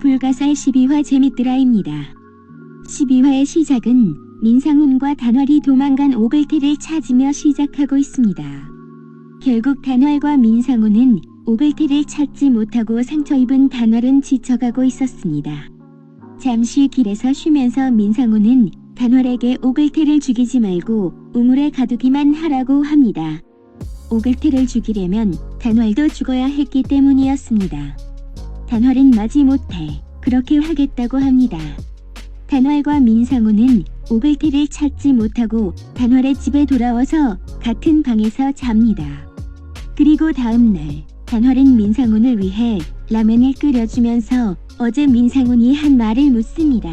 불가사의 12화 재밌드라입니다. 12화의 시작은 민상훈과 단월이 도망간 오글태를 찾으며 시작하고 있습니다. 결국 단월과 민상훈은 오글태를 찾지 못하고 상처 입은 단월은 지쳐가고 있었습니다. 잠시 길에서 쉬면서 민상훈은 단월에게 오글태를 죽이지 말고 우물에 가두기만 하라고 합니다. 오글태를 죽이려면 단월도 죽어야 했기 때문이었습니다. 단월은 마지못해 그렇게 하겠다고 합니다. 단월과 민상훈은 오글태를 찾지 못하고 단월의 집에 돌아와서 같은 방에서 잡니다. 그리고 다음날 단월은 민상훈을 위해 라면을 끓여주면서 어제 민상훈이 한 말을 묻습니다.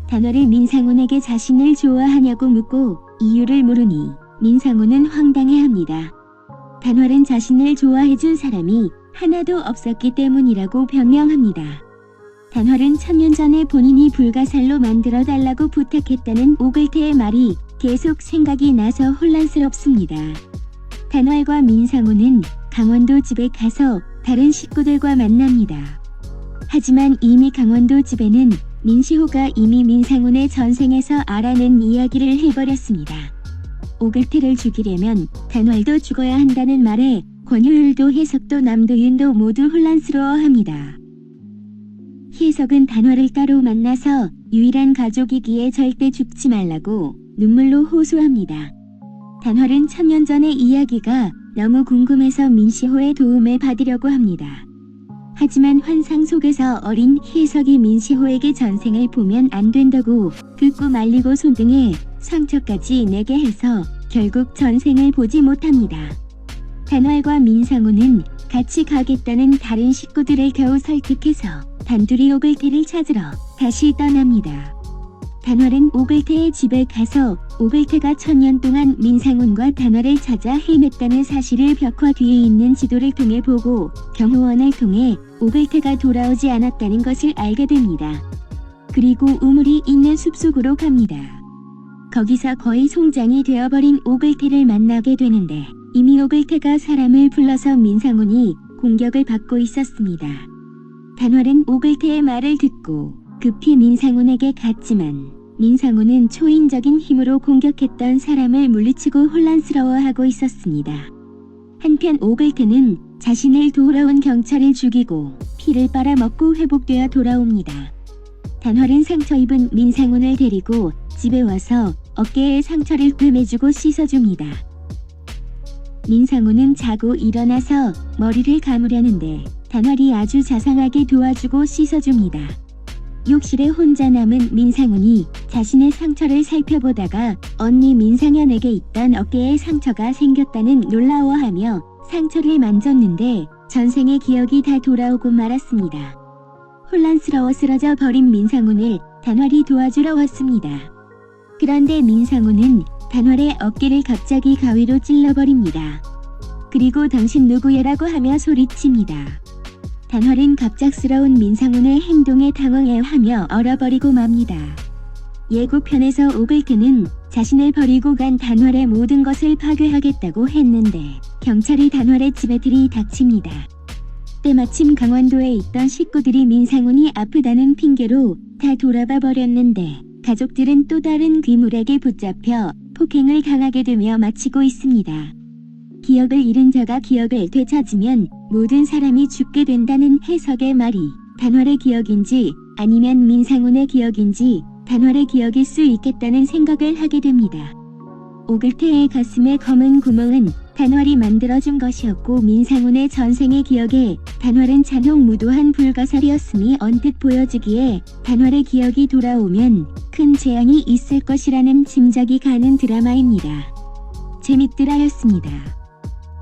단월은 민상훈에게 자신을 좋아하냐고 묻고 이유를 물으니 민상훈은 황당해합니다. 단월은 자신을 좋아해준 사람이 하나도 없었기 때문이라고 변명합니다. 단월은 천년 전에 본인이 불가살로 만들어달라고 부탁했다는 오글태의 말이 계속 생각이 나서 혼란스럽습니다. 단월과 민상훈은 강원도 집에 가서 다른 식구들과 만납니다. 하지만 이미 강원도 집에는 민시호가 이미 민상훈의 전생에서 알아낸 이야기를 해버렸습니다. 오글태를 죽이려면 단월도 죽어야 한다는 말에 권효율도 해석도 남도윤도 모두 혼란스러워합니다. 해석은 단월을 따로 만나서 유일한 가족이기에 절대 죽지 말라고 눈물로 호소합니다. 단월은 천년 전의 이야기가 너무 궁금해서 민시호의 도움을 받으려고 합니다. 하지만 환상 속에서 어린 해석이 민시호에게 전생을 보면 안 된다고 긁고 말리고 손등에 상처까지 내게 해서 결국 전생을 보지 못합니다. 단월과 민상훈은 같이 가겠다는 다른 식구들을 겨우 설득해서 단둘이 오글태를 찾으러 다시 떠납니다. 단월은 오글태의 집에 가서 오글태가 천년 동안 민상훈과 단월을 찾아 헤맸다는 사실을 벽화 뒤에 있는 지도를 통해 보고 경호원을 통해 오글태가 돌아오지 않았다는 것을 알게 됩니다. 그리고 우물이 있는 숲속으로 갑니다. 거기서 거의 송장이 되어버린 오글태를 만나게 되는데 이미 오글태가 사람을 불러서 민상훈이 공격을 받고 있었습니다. 단월은 오글태의 말을 듣고 급히 민상훈에게 갔지만 민상훈은 초인적인 힘으로 공격했던 사람을 물리치고 혼란스러워하고 있었습니다. 한편 오글태는 자신을 돌아온 경찰을 죽이고 피를 빨아먹고 회복되어 돌아옵니다. 단월은 상처 입은 민상훈을 데리고 집에 와서 어깨에 상처를 꿰매주고 씻어줍니다. 민상훈은 자고 일어나서 머리를 감으려는데 단월이 아주 자상하게 도와주고 씻어줍니다. 욕실에 혼자 남은 민상훈이 자신의 상처를 살펴보다가 언니 민상현에게 있던 어깨에 상처가 생겼다는 놀라워하며 상처를 만졌는데 전생의 기억이 다 돌아오고 말았습니다. 혼란스러워 쓰러져 버린 민상훈을 단월이 도와주러 왔습니다. 그런데 민상훈은 단월의 어깨를 갑자기 가위로 찔러버립니다. 그리고 당신 누구야라고 하며 소리칩니다. 단월은 갑작스러운 민상훈의 행동에 당황해하며 얼어버리고 맙니다. 예고편에서 오글태는 자신을 버리고 간 단월의 모든 것을 파괴하겠다고 했는데 경찰이 단월의 집에 들이닥칩니다. 때마침 강원도에 있던 식구들이 민상훈이 아프다는 핑계로 다 돌아봐 버렸는데 가족들은 또 다른 귀물에게 붙잡혀 폭행을 당하게 되며 마치고 있습니다. 기억을 잃은 자가 기억을 되찾으면 모든 사람이 죽게 된다는 해석의 말이 단월의 기억인지 아니면 민상훈의 기억인지 단월의 기억일 수 있겠다는 생각을 하게 됩니다. 오글태의 가슴에 검은 구멍은 단월이 만들어준 것이었고 민상훈의 전생의 기억에 단월은 잔혹무도한 불가사리였음이 언뜻 보여지기에 단월의 기억이 돌아오면 큰 재앙이 있을 것이라는 짐작이 가는 드라마입니다. 재밌드라였습니다.